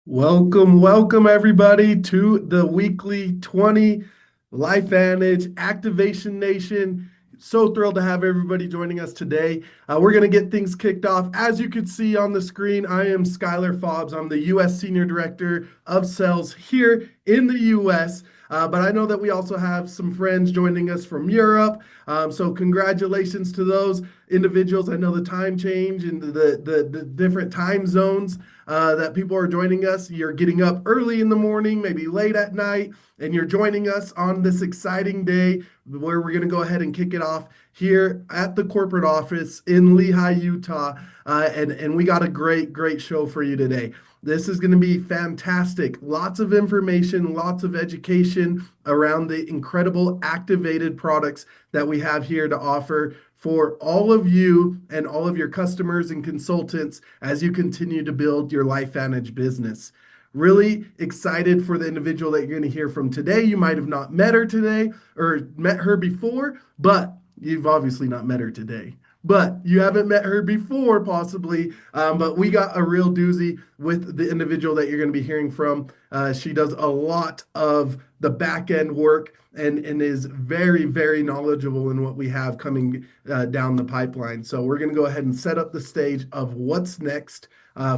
Welcome everybody to the weekly 20 LifeVantage Activation Nation. So thrilled to have everybody joining us today. We're going to get things kicked off. As you can see on the screen, I am Skylar Fobbs. I'm the U.S. Senior Director of Sales here in the U.S. But I know that we also have some friends joining us from Europe. So congratulations to those individuals. I know the time change and the different time zones that people are joining us. You're getting up early in the morning, maybe late at night, and you're joining us on this exciting day where we're going to go ahead and kick it off here at the corporate office in Lehi, Utah. And we got a great show for you today. This is going to be fantastic. Lots of information, lots of education around the incredible activated products that we have here to offer for all of you and all of your customers and consultants as you continue to build your LifeVantage business. Really excited for the individual that you're going to hear from today. You might have not met her today or met her before, but you've obviously not met her today. But you haven't met her before, possibly. But we got a real doozy with the individual that you're going to be hearing from. She does a lot of the back end work and is very knowledgeable in what we have coming down the pipeline. So we're going to go ahead and set up the stage of what's next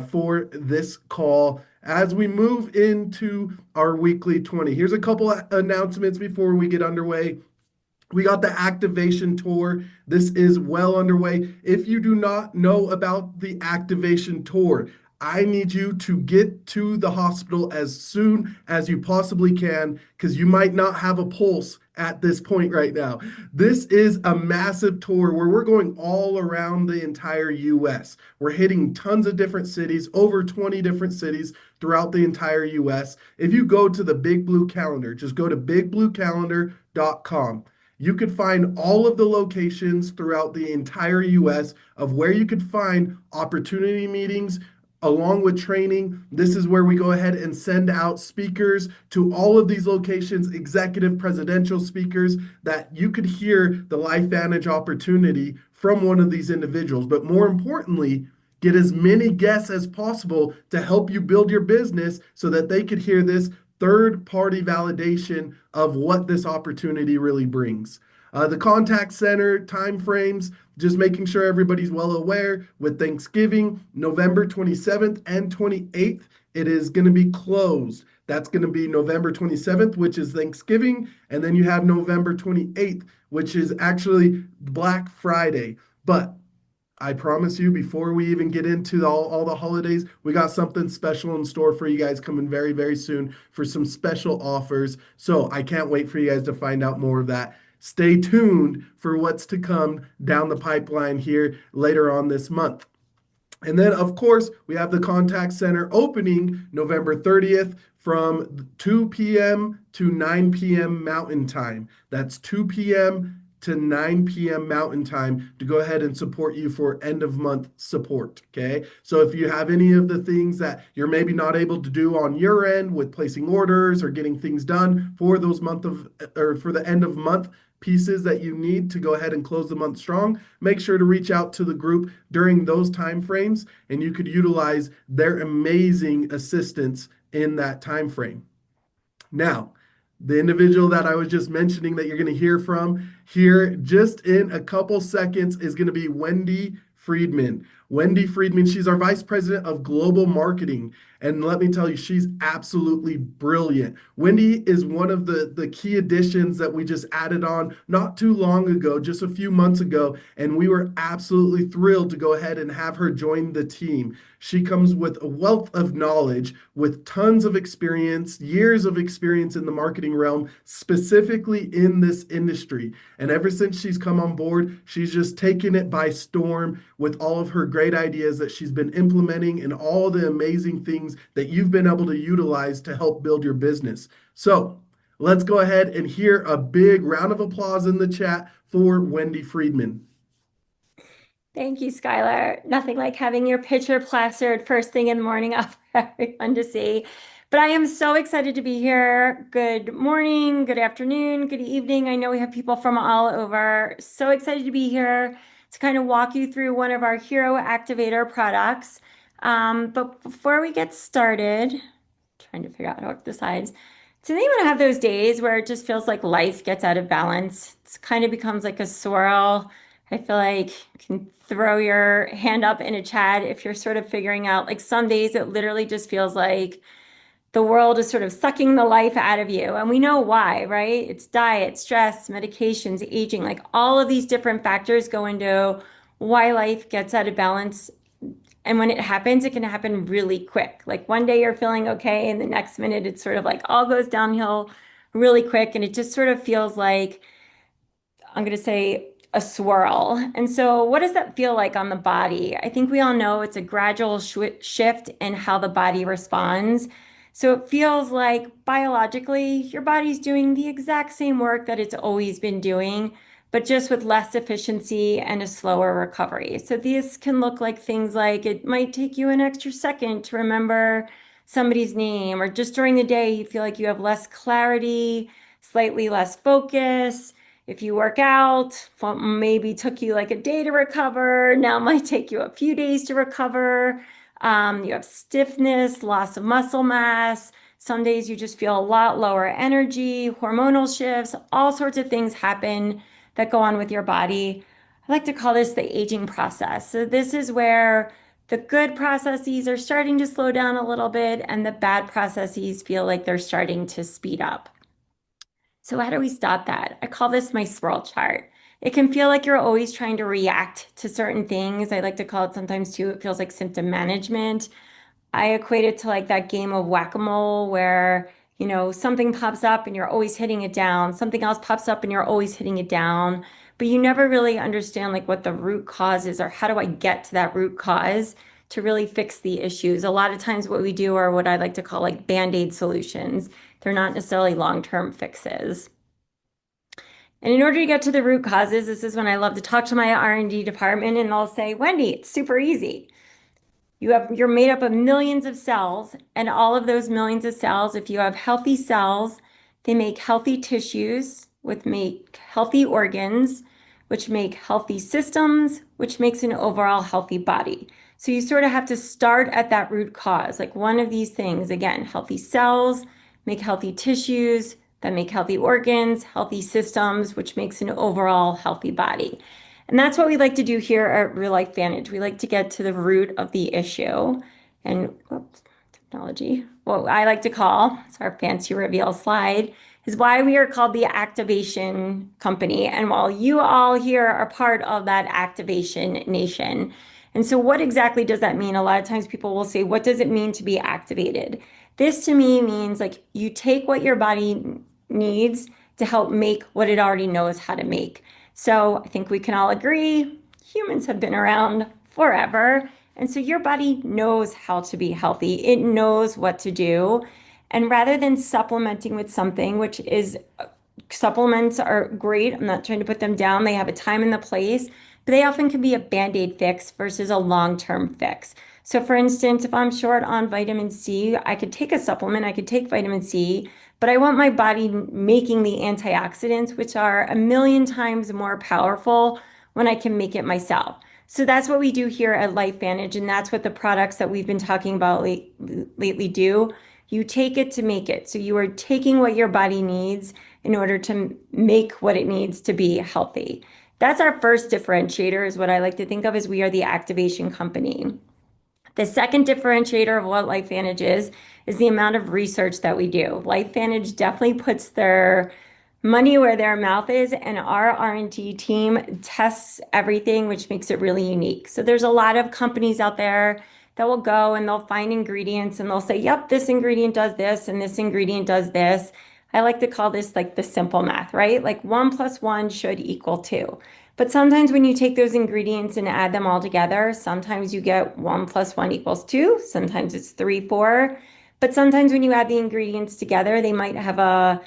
for this call as we move into our weekly 20. Here's a couple announcements before we get underway. We got the activation tour. This is well underway. If you do not know about the activation tour, I need you to get to the hospital as soon as you possibly can because you might not have a pulse at this point right now. This is a massive tour where we're going all around the entire US. We're hitting tons of different cities, over 20 different cities throughout the entire US. If you go to the Big Blue Calendar, just go to bigbluecalendar.com. You could find all of the locations throughout the entire US of where you could find opportunity meetings along with training. This is where we go ahead and send out speakers to all of these locations, executive presidential speakers, that you could hear the LifeVantage opportunity from one of these individuals. But more importantly, get as many guests as possible to help you build your business so that they could hear this third-party validation of what this opportunity really brings. The contact center timeframes, just making sure everybody's well aware. With Thanksgiving, November 27th and 28th, it is going to be closed. That's going to be November 27th, which is Thanksgiving, and then you have November 28th, which is actually Black Friday. But I promise you, before we even get into all the holidays, we got something special in store for you guys coming very soon for some special offers. So I can't wait for you guys to find out more of that. Stay tuned for what's to come down the pipeline here later on this month. And then, of course, we have the contact center opening November 30th from 2 p.m. to 9 p.m. Mountain Time. That's 2 p.m. to 9 p.m. Mountain Time to go ahead and support you for end of month support. Okay. So if you have any of the things that you're maybe not able to do on your end with placing orders or getting things done for those month of or for the end of month pieces that you need to go ahead and close the month strong, make sure to reach out to the group during those time frames and you could utilize their amazing assistance in that time frame. Now, the individual that I was just mentioning that you're going to hear from here just in a couple seconds is going to be Wendy Friedman. Wendy Friedman, she's our Vice President of Global Marketing. And let me tell you, she's absolutely brilliant. Wendy is one of the key additions that we just added on not too long ago, just a few months ago. And we were absolutely thrilled to go ahead and have her join the team. She comes with a wealth of knowledge, with tons of experience, years of experience in the marketing realm, specifically in this industry. And ever since she's come on board, she's just taken it by storm with all of her great ideas that she's been implementing and all the amazing things that you've been able to utilize to help build your business. So let's go ahead and hear a big round of applause in the chat for Wendy Friedman. Thank you, Skylar. Nothing like having your picture plastered first thing in the morning up for everyone to see. But I am so excited to be here. Good morning, good afternoon, good evening. I know we have people from all over. So excited to be here to kind of walk you through one of our hero activator products. But before we get started, trying to figure out how it decides. Does anyone have those days where it just feels like life gets out of balance? It kind of becomes like a swirl. I feel like you can throw your hand up in a chat if you're sort of figuring out, like some days it literally just feels like the world is sort of sucking the life out of you. And we know why, right? It's diet, stress, medications, aging, like all of these different factors go into why life gets out of balance. And when it happens, it can happen really quick. Like one day you're feeling okay, and the next minute it's sort of like all goes downhill really quick. And it just sort of feels like, I'm going to say, a swirl. And so, what does that feel like on the body? I think we all know it's a gradual shift in how the body responds. So, it feels like biologically, your body's doing the exact same work that it's always been doing, but just with less efficiency and a slower recovery. So, this can look like things like it might take you an extra second to remember somebody's name, or just during the day, you feel like you have less clarity, slightly less focus. If you work out, maybe took you like a day to recover. Now it might take you a few days to recover. You have stiffness, loss of muscle mass. Some days you just feel a lot lower energy, hormonal shifts, all sorts of things happen that go on with your body. I like to call this the aging process. So this is where the good processes are starting to slow down a little bit, and the bad processes feel like they're starting to speed up. So how do we stop that? I call this my swirl chart. It can feel like you're always trying to react to certain things. I like to call it sometimes too, it feels like symptom management. I equate it to like that game of whack-a-mole where, something pops up and you're always hitting it down. Something else pops up and you're always hitting it down. But you never really understand like what the root cause is, or how do I get to that root cause to really fix the issues. A lot of times what we do are what I like to call like band-aid solutions. They're not necessarily long-term fixes. And in order to get to the root causes, this is when I love to talk to my R&D department, and they'll say, Wendy, it's super easy. You're made up of millions of cells, and all of those millions of cells, if you have healthy cells, they make healthy tissues, which make healthy organs, which make healthy systems, which makes an overall healthy body. So you sort of have to start at that root cause, like one of these things. Again, healthy cells make healthy tissues that make healthy organs, healthy systems, which makes an overall healthy body. And that's what we like to do here at Real LifeVantage. We like to get to the root of the issue. And oops, technology, what I like to call, it's our fancy reveal slide, is why we are called the Activation Company. And while you all here are part of that Activation Nation. And so what exactly does that mean? A lot of times people will say, what does it mean to be activated? This to me means like you take what your body needs to help make what it already knows how to make. So I think we can all agree humans have been around forever. And so your body knows how to be healthy. It knows what to do. And rather than supplementing with something, which is supplements are great. I'm not trying to put them down. They have a time and the place, but they often can be a band-aid fix versus a long-term fix. So for instance, if I'm short on vitamin C, I could take a supplement, I could take vitamin C, but I want my body making the antioxidants, which are a million times more powerful when I can make it myself. So that's what we do here at LifeVantage, and that's what the products that we've been talking about lately do. You take it to make it. So you are taking what your body needs in order to make what it needs to be healthy. That's our first differentiator, is what I like to think of as we are the activation company. The second differentiator of what LifeVantage is the amount of research that we do. LifeVantage definitely puts their money where their mouth is, and our R&D team tests everything, which makes it really unique. So there's a lot of companies out there that will go and they'll find ingredients and they'll say, yep, this ingredient does this and this ingredient does this. I like to call this like the simple math, right? Like 1 + 1 should equal 2. But sometimes when you take those ingredients and add them all together, sometimes you get 1 + 1 = 2. Sometimes it's 3, 4. But sometimes when you add the ingredients together, they might have a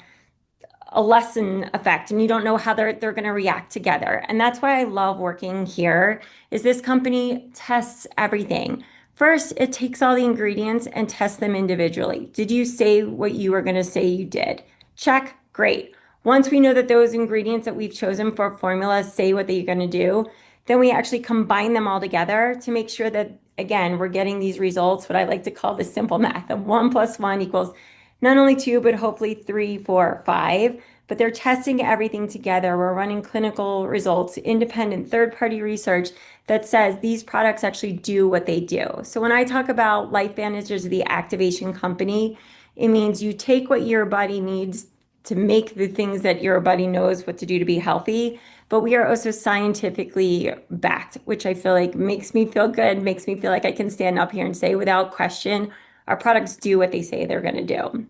lesson effect, and you don't know how they're going to react together. And that's why I love working here, is this company tests everything. First, it takes all the ingredients and tests them individually. Did you say what you were going to say you did? Check, great. Once we know that those ingredients that we've chosen for formulas say what they're going to do, then we actually combine them all together to make sure that again, we're getting these results, what I like to call the simple math of 1 + 1 = not only two, but hopefully three, four, five. But they're testing everything together. We're running clinical results, independent third-party research that says these products actually do what they do. So when I talk about LifeVantage as the activation company, it means you take what your body needs to make the things that your body knows what to do to be healthy, but we are also scientifically backed, which I feel like makes me feel good, makes me feel like I can stand up here and say without question, our products do what they say they're going to do.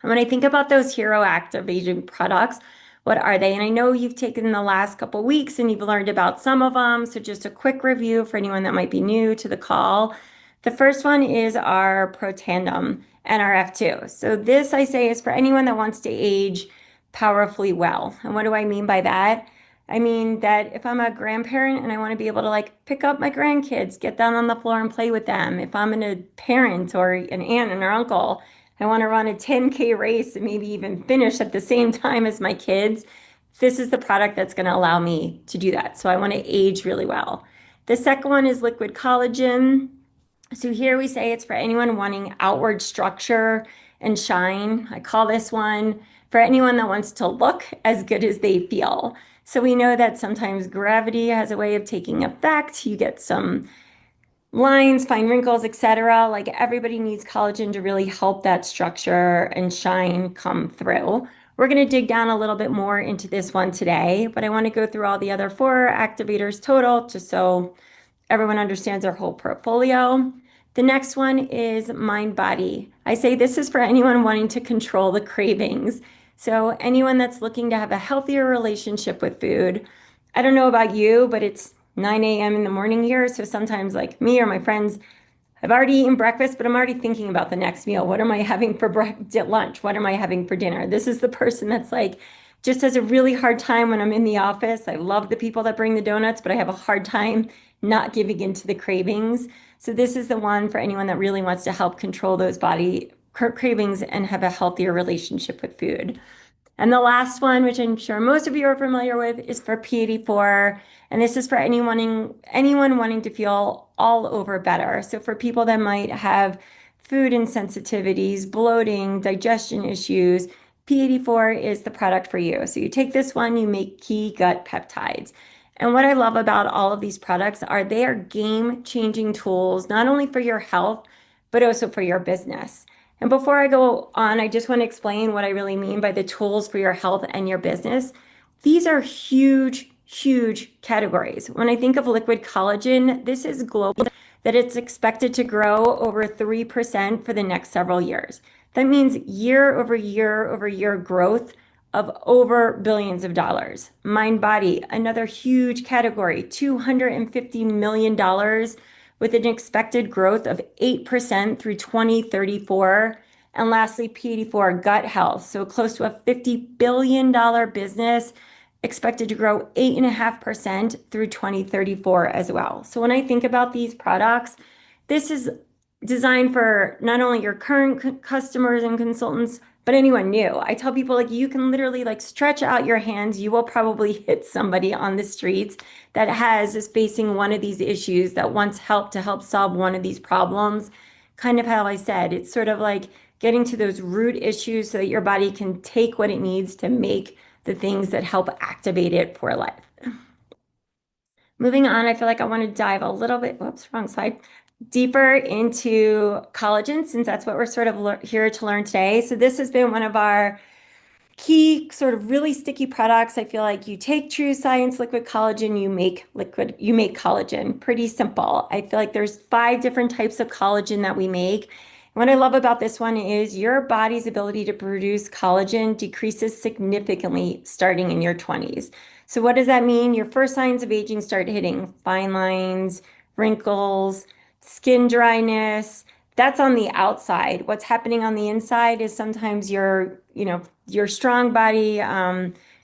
When I think about those hero activation products, what are they? And I know you've taken the last couple of weeks and you've learned about some of them. So just a quick review for anyone that might be new to the call. The first one is our Protandem NRF2. So this I say is for anyone that wants to age powerfully well. And what do I mean by that? I mean that if I'm a grandparent and I want to be able to like pick up my grandkids, get down on the floor and play with them. If I'm a parent or an aunt and or uncle, I want to run a 10K race and maybe even finish at the same time as my kids. This is the product that's going to allow me to do that. So I want to age really well. The second one is liquid collagen. So here we say it's for anyone wanting outward structure and shine. I call this one for anyone that wants to look as good as they feel. So we know that sometimes gravity has a way of taking effect. You get some lines, fine wrinkles, etc. Like everybody needs collagen to really help that structure and shine come through. We're going to dig down a little bit more into this one today, but I want to go through all the other four activators total just so everyone understands our whole portfolio. The next one is mind body. I say this is for anyone wanting to control the cravings. So anyone that's looking to have a healthier relationship with food. I don't know about you, but it's 9 a.m. in the morning here. So sometimes like me or my friends, I've already eaten breakfast, but I'm already thinking about the next meal. What am I having for lunch? What am I having for dinner? This is the person that's like, just has a really hard time when I'm in the office. I love the people that bring the donuts, but I have a hard time not giving into the cravings. So this is the one for anyone that really wants to help control those body cravings and have a healthier relationship with food. And the last one, which I'm sure most of you are familiar with, is for P84. And this is for anyone wanting to feel all over better. So for people that might have food insensitivities, bloating, digestion issues, P84 is the product for you. So you take this one, you make key gut peptides. And what I love about all of these products are they are game-changing tools, not only for your health, but also for your business. And before I go on, I just want to explain what I really mean by the tools for your health and your business. These are huge, huge categories. When I think of liquid collagen, this is global, that it's expected to grow over 3% for the next several years. That means year over year over year growth of over billions of dollars. Mind body, another huge category, $250 million with an expected growth of 8% through 2034. And lastly, P84 gut health. So close to a $50 billion business expected to grow 8.5% through 2034 as well. So when I think about these products, this is designed for not only your current customers and consultants, but anyone new. I tell people like you can literally like stretch out your hands. You will probably hit somebody on the streets that is facing one of these issues that wants help to help solve one of these problems. Kind of how I said, it's sort of like getting to those root issues so that your body can take what it needs to make the things that help activate it for life. Moving on, I feel like I want to dive a little bit, whoops, wrong slide, deeper into collagen since that's what we're sort of here to learn today. So this has been one of our key sort of really sticky products. I feel like you take True Science liquid collagen, you make collagen. Pretty simple. I feel like there's 5 different types of collagen that we make. What I love about this one is your body's ability to produce collagen decreases significantly starting in your 20s. So what does that mean? Your first signs of aging start hitting fine lines, wrinkles, skin dryness. That's on the outside. What's happening on the inside is sometimes your strong body,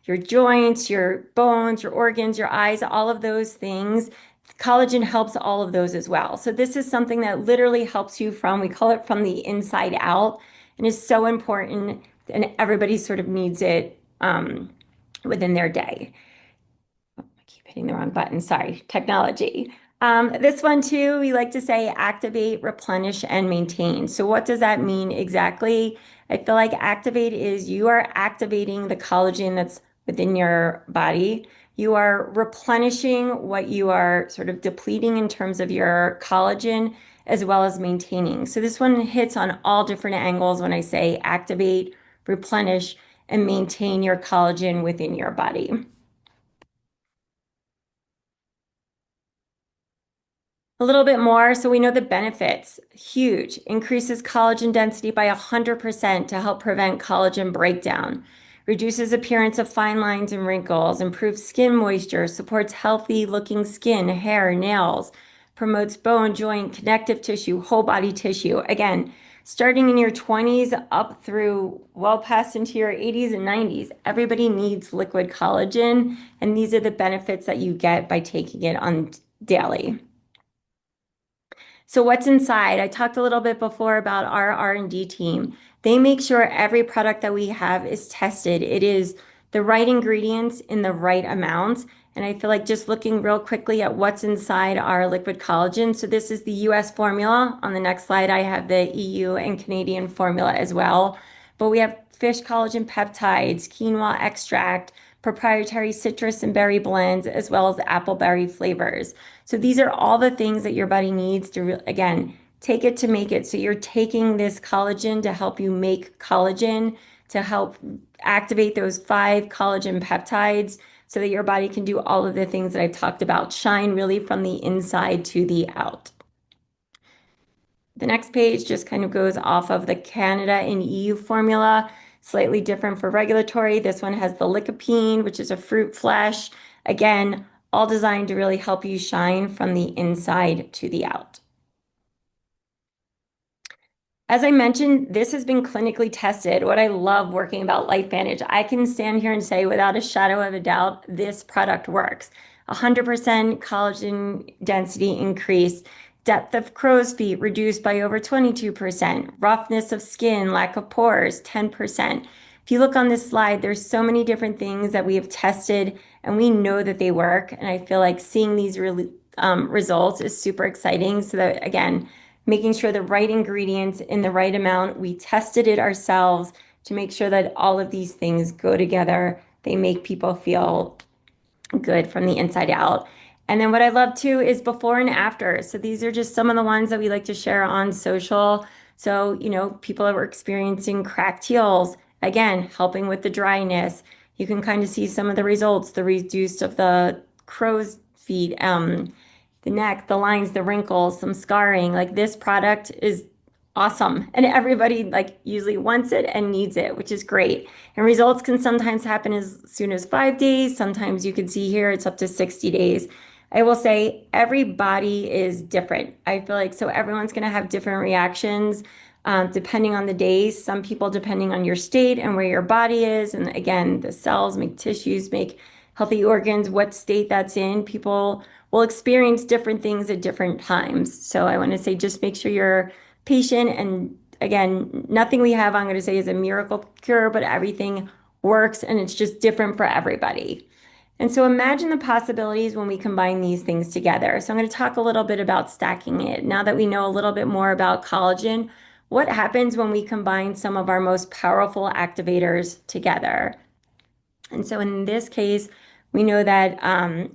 your joints, your bones, your organs, your eyes, all of those things. Collagen helps all of those as well. So this is something that literally helps you we call it from the inside out, and is so important, and everybody sort of needs it within their day. Oh, I keep hitting the wrong button. Sorry, technology. This one too, we like to say activate, replenish, and maintain. So what does that mean exactly? I feel like activate is you are activating the collagen that's within your body. You are replenishing what you are sort of depleting in terms of your collagen, as well as maintaining. So this one hits on all different angles when I say activate, replenish, and maintain your collagen within your body. A little bit more. So we know the benefits, huge. Increases collagen density by 100% to help prevent collagen breakdown. Reduces appearance of fine lines and wrinkles. Improves skin moisture. Supports healthy looking skin, hair, nails. Promotes bone, joint, connective tissue, whole body tissue. Again, starting in your 20s up through well past into your 80s and 90s, everybody needs liquid collagen. And these are the benefits that you get by taking it on daily. So what's inside? I talked a little bit before about our R&D team. They make sure every product that we have is tested. It is the right ingredients in the right amounts. And I feel like just looking real quickly at what's inside our liquid collagen. So this is the US formula. On the next slide, I have the EU and Canadian formula as well. But we have fish collagen peptides, quinoa extract, proprietary citrus and berry blends, as well as apple berry flavors. So these are all the things that your body needs to, again, take it to make it. So you're taking this collagen to help you make collagen, to help activate those 5 collagen peptides so that your body can do all of the things that I've talked about, shine really from the inside to the out. The next page just kind of goes off of the Canada and EU formula, slightly different for regulatory. This one has the lycopene, which is a fruit flesh. Again, all designed to really help you shine from the inside to the out. As I mentioned, this has been clinically tested. What I love working about LifeVantage, I can stand here and say without a shadow of a doubt, this product works. 100% collagen density increase, depth of crow's feet reduced by over 22%, roughness of skin, lack of pores, 10%. If you look on this slide, there's so many different things that we have tested and we know that they work. And I feel like seeing these results is super exciting. So that, again, making sure the right ingredients in the right amount. We tested it ourselves to make sure that all of these things go together. They make people feel good from the inside out. And then what I love too is before and after. So these are just some of the ones that we like to share on social. So, people that were experiencing cracked heels, again, helping with the dryness. You can kind of see some of the results, the reduced of the crow's feet, the neck, the lines, the wrinkles, some scarring. Like this product is awesome. And everybody like usually wants it and needs it, which is great. And results can sometimes happen as soon as 5 days. Sometimes you can see here it's up to 60 days. I will say every body is different. I feel like so everyone's going to have different reactions depending on the days. Some people, depending on your state and where your body is. And again, the cells make tissues, make healthy organs, what state that's in. People will experience different things at different times. So I want to say just make sure you're patient. And again, nothing we have, I'm going to say, is a miracle cure, but everything works and it's just different for everybody. And so imagine the possibilities when we combine these things together. So I'm going to talk a little bit about stacking it. Now that we know a little bit more about collagen, what happens when we combine some of our most powerful activators together? And so in this case, we know that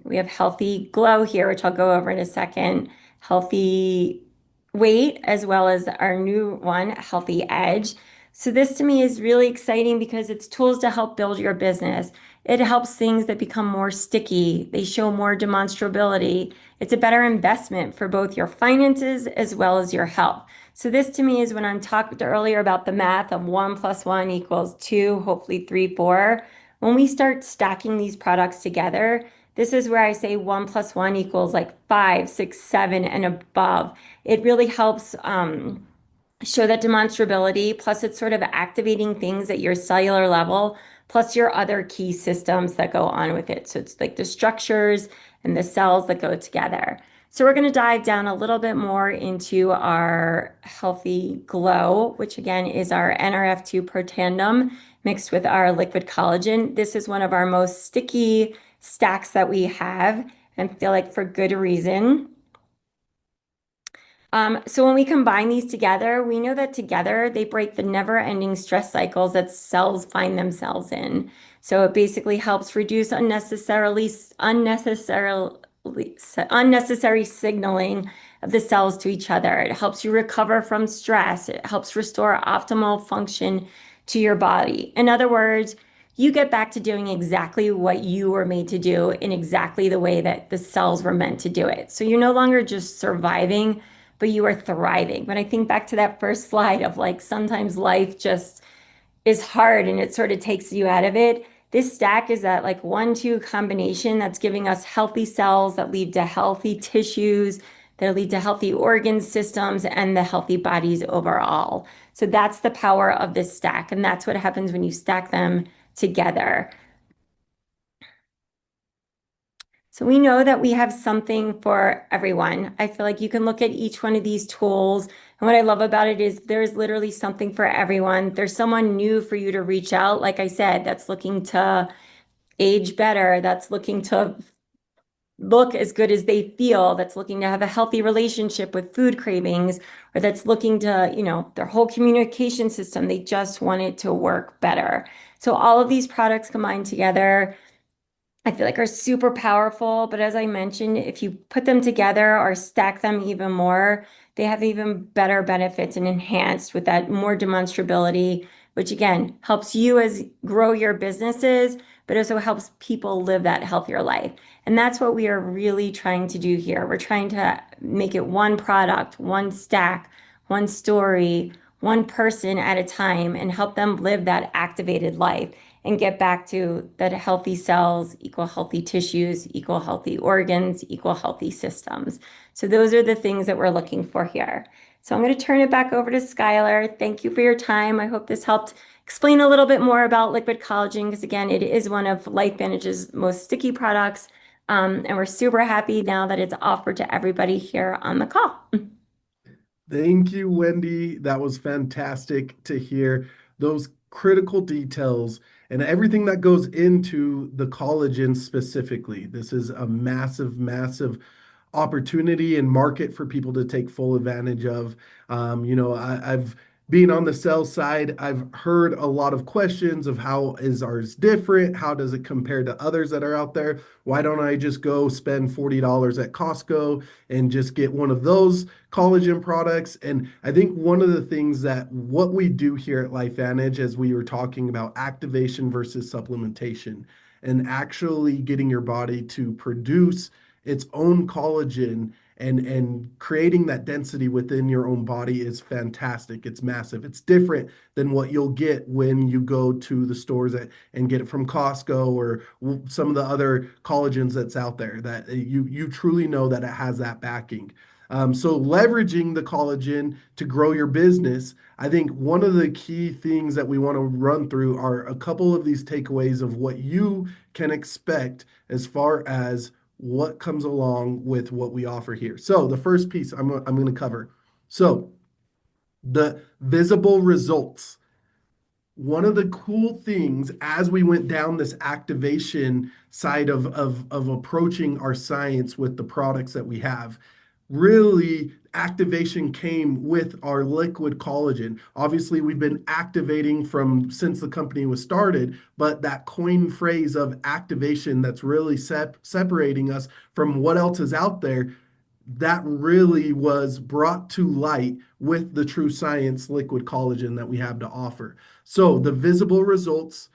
we have healthy glow here, which I'll go over in a second, healthy weight, as well as our new one, healthy edge. So this to me is really exciting because it's tools to help build your business. It helps things that become more sticky. They show more demonstrability. It's a better investment for both your finances as well as your health. So this to me is when I'm talked earlier about the math of 1 + 1 = 2, hopefully 3, 4. When we start stacking these products together, this is where I say 1 + 1 = like 5, 6, 7, and above. It really helps show that demonstrability. Plus, it's sort of activating things at your cellular level, plus your other key systems that go on with it. So it's like the structures and the cells that go together. So we're going to dive down a little bit more into our healthy glow, which again is our NRF2 Protandem mixed with our liquid collagen. This is one of our most sticky stacks that we have and feel like for good reason. So when we combine these together, we know that together they break the never-ending stress cycles that cells find themselves in. So it basically helps reduce unnecessary signaling of the cells to each other. It helps you recover from stress. It helps restore optimal function to your body. In other words, you get back to doing exactly what you were made to do in exactly the way that the cells were meant to do it. So you're no longer just surviving, but you are thriving. But I think back to that first slide of like sometimes life just is hard and it sort of takes you out of it. This stack is that like 1-2 combination that's giving us healthy cells that lead to healthy tissues, that lead to healthy organ systems and the healthy bodies overall. So that's the power of this stack. And that's what happens when you stack them together. So we know that we have something for everyone. I feel like you can look at each one of these tools. And what I love about it is there's literally something for everyone. There's someone new for you to reach out, like I said, that's looking to age better, that's looking to look as good as they feel, that's looking to have a healthy relationship with food cravings, or that's looking to, their whole communication system, they just want it to work better. So all of these products combined together I feel like are super powerful, but as I mentioned, if you put them together or stack them even more, they have even better benefits and enhanced with that more demonstrability, which again helps you as grow your businesses, but also helps people live that healthier life. And that's what we are really trying to do here. We're trying to make it one product, one stack, one story, one person at a time, and help them live that activated life and get back to that healthy cells equal healthy tissues, equal healthy organs, equal healthy systems. So those are the things that we're looking for here. So I'm going to turn it back over to Skylar. Thank you for your time. I hope this helped explain a little bit more about liquid collagen because again, it is one of LifeVantage's most sticky products. And we're super happy now that it's offered to everybody here on the call. Thank you, Wendy. That was fantastic to hear those critical details and everything that goes into the collagen specifically. This is a massive, massive opportunity and market for people to take full advantage of. I've been on the sales side. I've heard a lot of questions of how is ours different? How does it compare to others that are out there? Why don't I just go spend $40 at Costco and just get one of those collagen products? And I think one of the things that what we do here at LifeVantage, as we were talking about activation versus supplementation, and actually getting your body to produce its own collagen and creating that density within your own body is fantastic. It's massive. It's different than what you'll get when you go to the stores and get it from Costco or some of the other collagens that's out there that you truly know that it has that backing. So leveraging the collagen to grow your business, I think one of the key things that we want to run through are a couple of these takeaways of what you can expect as far as what comes along with what we offer here. So the first piece I'm going to cover. So the visible results. One of the cool things as we went down this activation side of approaching our science with the products that we have, really activation came with our liquid collagen. Obviously, we've been activating from since the company was started, but that coin phrase of activation that's really separating us from what else is out there, that really was brought to light with the true science liquid collagen that we have to offer. So the visible results,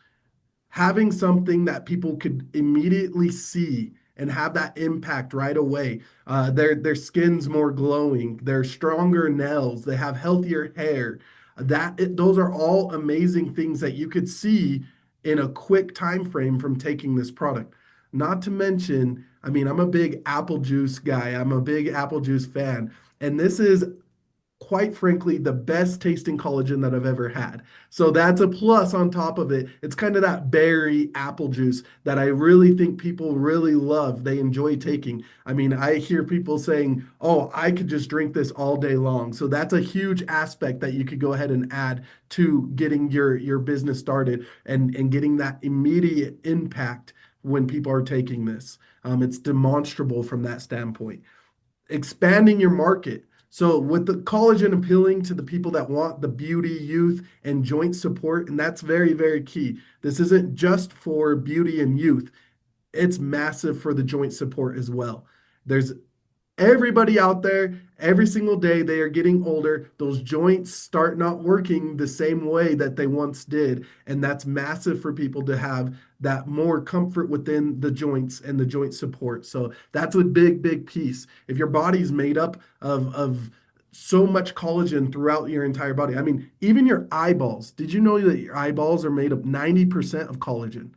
having something that people could immediately see and have that impact right away. Their skin's more glowing, they're stronger nails, they have healthier hair. Those are all amazing things that you could see in a quick time frame from taking this product. Not to mention, I mean, I'm a big apple juice guy. I'm a big apple juice fan. And this is quite frankly, the best tasting collagen that I've ever had. So that's a plus on top of it. It's kind of that berry apple juice that I really think people really love. They enjoy taking. I mean, I hear people saying, oh, I could just drink this all day long. So that's a huge aspect that you could go ahead and add to getting your business started and getting that immediate impact when people are taking this. It's demonstrable from that standpoint. Expanding your market. So with the collagen appealing to the people that want the beauty, youth, and joint support, and that's very, very key. This isn't just for beauty and youth. It's massive for the joint support as well. There's everybody out there, every single day, they are getting older. Those joints start not working the same way that they once did. And that's massive for people to have that more comfort within the joints and the joint support. So that's a big, big piece. If your body's made up of so much collagen throughout your entire body, I mean, even your eyeballs. Did you know that your eyeballs are made up 90% of collagen?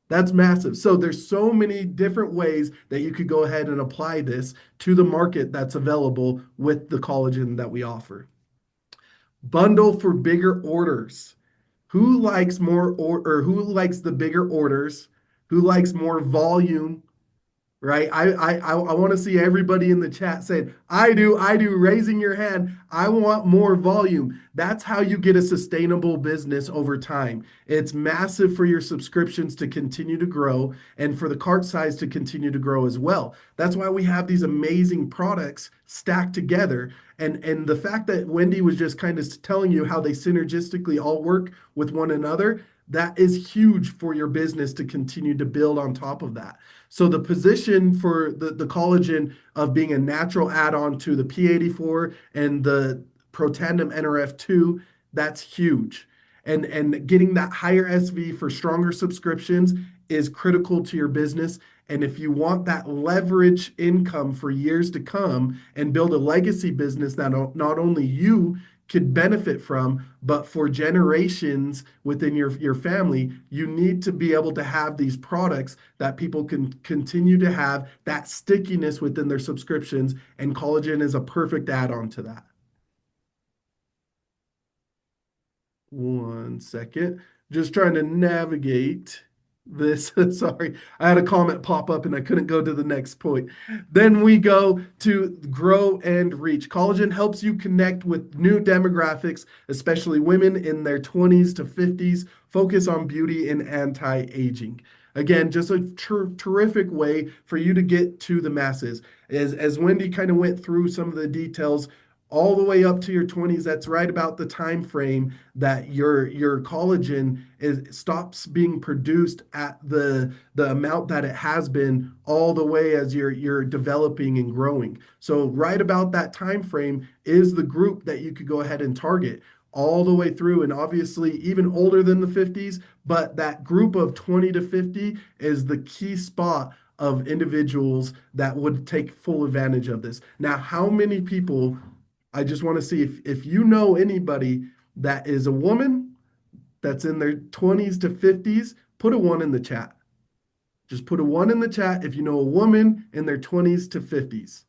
That's massive. So there's so many different ways that you could go ahead and apply this to the market that's available with the collagen that we offer. Bundle for bigger orders. Who likes more or who likes the bigger orders? Who likes more volume? Right? I want to see everybody in the chat saying, I do, raising your hand. I want more volume. That's how you get a sustainable business over time. It's massive for your subscriptions to continue to grow and for the cart size to continue to grow as well. That's why we have these amazing products stacked together. And the fact that Wendy was just kind of telling you how they synergistically all work with one another, that is huge for your business to continue to build on top of that. So the position for the collagen of being a natural add-on to the P84 and the Protandem NRF2, that's huge. And getting that higher SV for stronger subscriptions is critical to your business. And if you want that leverage income for years to come and build a legacy business that not only you could benefit from, but for generations within your family, you need to be able to have these products that people can continue to have that stickiness within their subscriptions, and collagen is a perfect add-on to that. One second. Just trying to navigate this. Sorry, I had a comment pop up and I couldn't go to the next point. Then we go to grow and reach. Collagen helps you connect with new demographics, especially women in their 20s to 50s, focus on beauty and anti-aging. Again, just a terrific way for you to get to the masses. As Wendy kind of went through some of the details, all the way up to your 20s, that's right about the time frame that your collagen stops being produced at the amount that it has been all the way as you're developing and growing. So right about that time frame is the group that you could go ahead and target all the way through, and obviously even older than the 50s, but that group of 20 to 50 is the key spot of individuals that would take full advantage of this. Now, how many people, I just want to see if you know anybody that is a woman that's in their 20s to 50s, put a one in the chat. Just put a one in the chat if you know a woman in their 20s to 50s.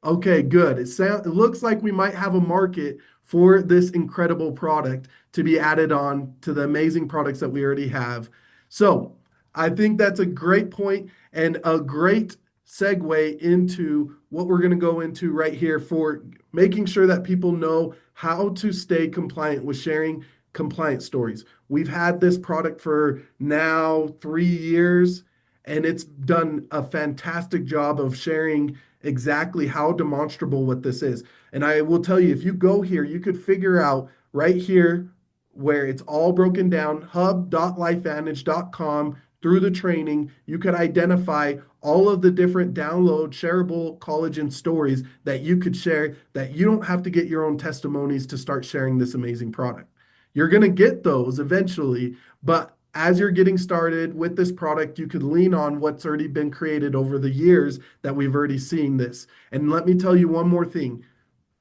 Okay, good. It looks like we might have a market for this incredible product to be added on to the amazing products that we already have. So I think that's a great point and a great segue into what we're going to go into right here for making sure that people know how to stay compliant with sharing compliant stories. We've had this product for now 3 years, and it's done a fantastic job of sharing exactly how demonstrable what this is. And I will tell you, if you go here, you could figure out right here where it's all broken down, hub.lifevantage.com. Through the training, you could identify all of the different download shareable collagen stories that you could share, that you don't have to get your own testimonies to start sharing this amazing product. You're going to get those eventually, but as you're getting started with this product, you could lean on what's already been created over the years that we've already seen this. And let me tell you one more thing.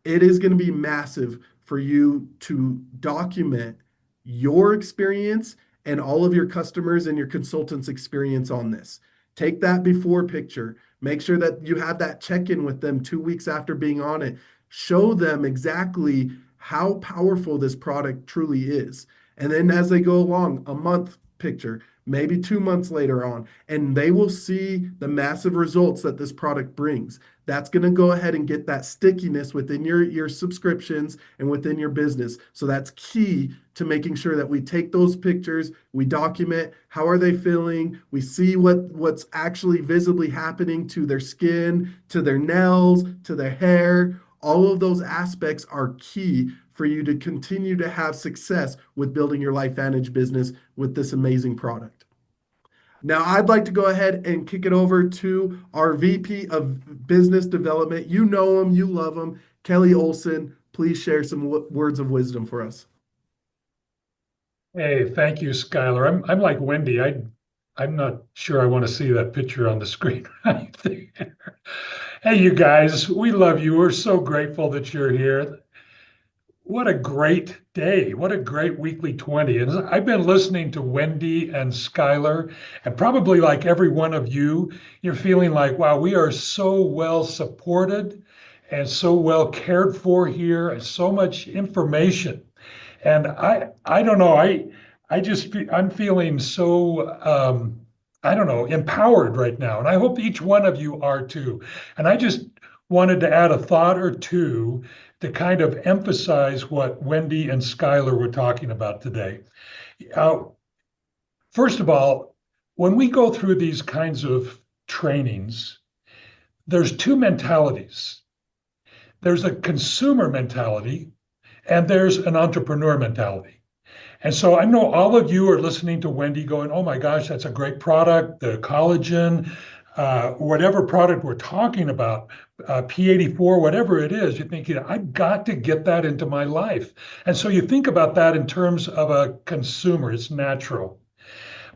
It is going to be massive for you to document your experience and all of your customers and your consultants' experience on this. Take that before picture. Make sure that you have that check-in with them 2 weeks after being on it. Show them exactly how powerful this product truly is. And then as they go along, a month picture, maybe 2 months later on, and they will see the massive results that this product brings. That's going to go ahead and get that stickiness within your subscriptions and within your business. So that's key to making sure that we take those pictures, we document how are they feeling, we see what's actually visibly happening to their skin, to their nails, to their hair. All of those aspects are key for you to continue to have success with building your LifeVantage business with this amazing product. Now, I'd like to go ahead and kick it over to our VP of Business Development. You know him, you love him, Kelly Olson. Please share some words of wisdom for us. Hey, thank you, Skylar. I'm like Wendy. I'm not sure I want to see that picture on the screen right there. Hey, you guys, we love you. We're so grateful that you're here. What a great day. What a great weekly 20. And I've been listening to Wendy and Skylar, and probably like every one of you, you're feeling like, wow, we are so well supported and so well cared for here, and so much information. And I don't know, I'm feeling so I don't know, empowered right now. And I hope each one of you are too. And I just wanted to add a thought or two to kind of emphasize what Wendy and Skylar were talking about today. Uh, First of all, when we go through these kinds of trainings, there's two mentalities. There's a consumer mentality and there's an entrepreneur mentality. And so I know all of you are listening to Wendy going, oh my gosh, that's a great product, the collagen, whatever product we're talking about, P84, whatever it is, you're thinking, I've got to get that into my life. And so you think about that in terms of a consumer, it's natural.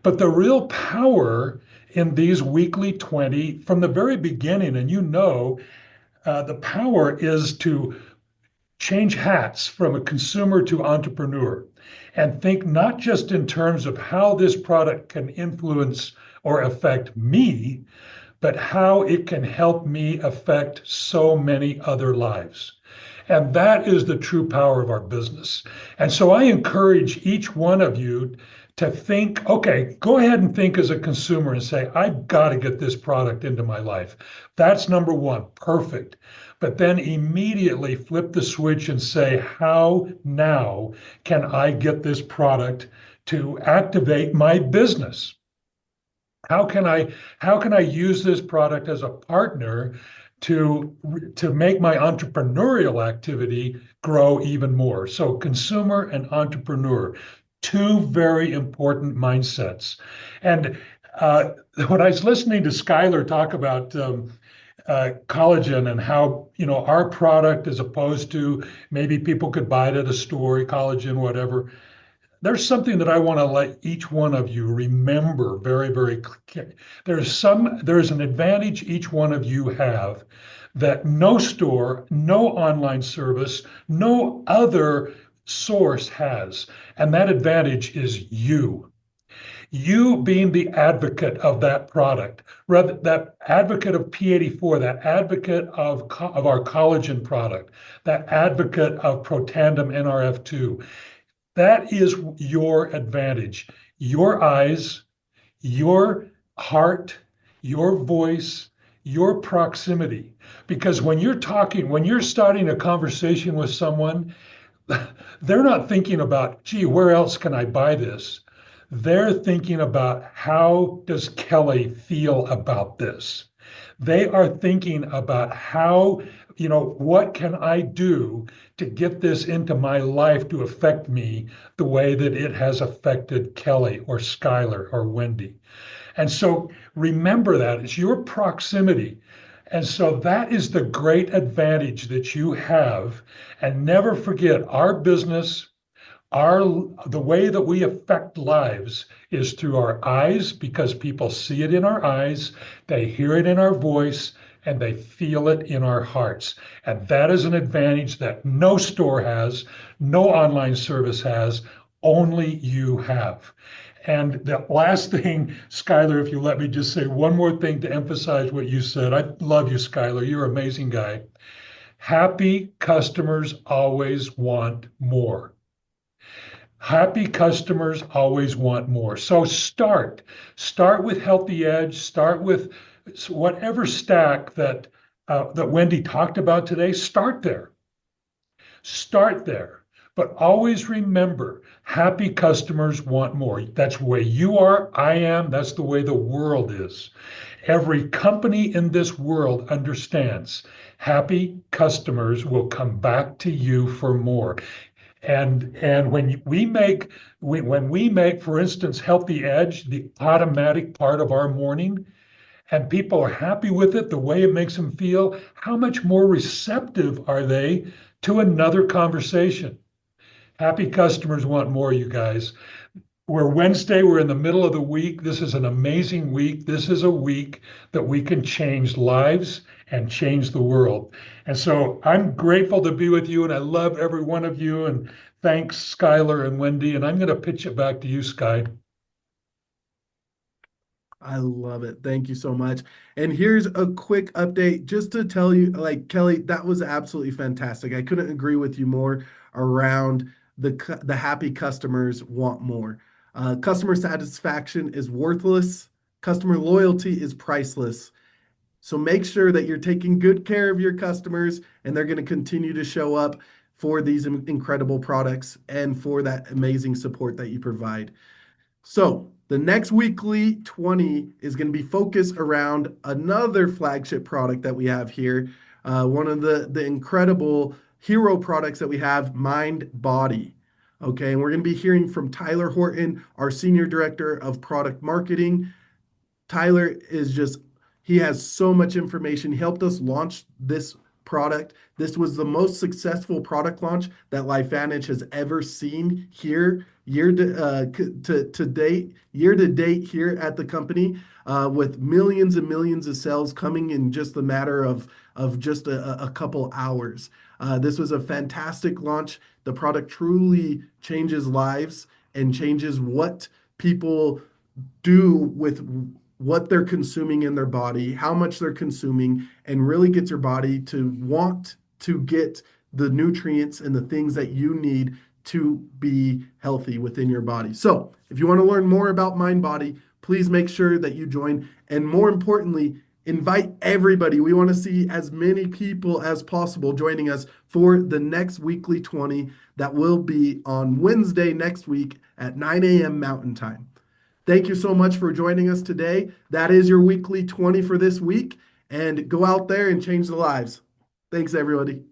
But the real power in these weekly 20 from the very beginning, and the power is to change hats from a consumer to entrepreneur and think not just in terms of how this product can influence or affect me, but how it can help me affect so many other lives. And that is the true power of our business. And so I encourage each one of you to think, okay, go ahead and think as a consumer and say, I've got to get this product into my life. That's number one, perfect. But then immediately flip the switch and say, how now can I get this product to activate my business? How can I use this product as a partner to make my entrepreneurial activity grow even more? So consumer and entrepreneur, two very important mindsets. And when I was listening to Skylar talk about collagen and how our product as opposed to maybe people could buy it at a store, collagen, whatever, there's something that I want to let each one of you remember very, very clear. There's an advantage each one of you have that no store, no online service, no other source has. And that advantage is you. You being the advocate of that product, rather that advocate of P84, that advocate of our collagen product, that advocate of Protandim NRF2. That is your advantage. Your eyes, your heart, your voice, your proximity. Because when you're starting a conversation with someone, they're not thinking about, gee, where else can I buy this? They're thinking about how does Kelly feel about this? They are thinking about what can I do to get this into my life to affect me the way that it has affected Kelly or Skylar or Wendy. And so remember that it's your proximity. And so that is the great advantage that you have. And never forget our business, the way that we affect lives is through our eyes because people see it in our eyes, they hear it in our voice, and they feel it in our hearts. And that is an advantage that no store has, no online service has, only you have. And the last thing, Skylar, if you let me just say one more thing to emphasize what you said. I love you, Skylar. You're an amazing guy. Happy customers always want more. Happy customers always want more. So start with Healthy Edge, start with whatever stack that that Wendy talked about today, start there. Start there. But always remember, happy customers want more. That's the way you are, I am, that's the way the world is. Every company in this world understands happy customers will come back to you for more. And when we make, for instance, Healthy Edge the automatic part of our morning, and people are happy with it, the way it makes them feel, how much more receptive are they to another conversation? Happy customers want more, you guys. We're Wednesday, we're in the middle of the week. This is an amazing week. This is a week that we can change lives and change the world. And so I'm grateful to be with you, and I love every one of you. And thanks, Skylar and Wendy. And I'm going to pitch it back to you, Sky. I love it. Thank you so much. And here's a quick update just to tell you, like Kelly, that was absolutely fantastic. I couldn't agree with you more around the happy customers want more. Customer satisfaction is worthless. Customer loyalty is priceless. So make sure that you're taking good care of your customers, and they're going to continue to show up for these incredible products and for that amazing support that you provide. So the next weekly 20 is going to be focused around another flagship product that we have here. One of the incredible hero products that we have, Mind Body. Okay, and we're going to be hearing from Tyler Horton, our Senior Director of Product Marketing. Tyler is just, he has so much information. He helped us launch this product. This was the most successful product launch that LifeVantage has ever seen here, year to date here at the company, with millions and millions of sales coming in just a matter of just a couple hours. This was a fantastic launch. The product truly changes lives and changes what people do with what they're consuming in their body, how much they're consuming, and really gets your body to want to get the nutrients and the things that you need to be healthy within your body. So, if you want to learn more about Mind Body, please make sure that you join. And more importantly, invite everybody. We want to see as many people as possible joining us for the next weekly 20 that will be on Wednesday next week at 9 a.m. Mountain Time. Thank you so much for joining us today. That is your weekly 20 for this week. And go out there and change the lives. Thanks, everybody.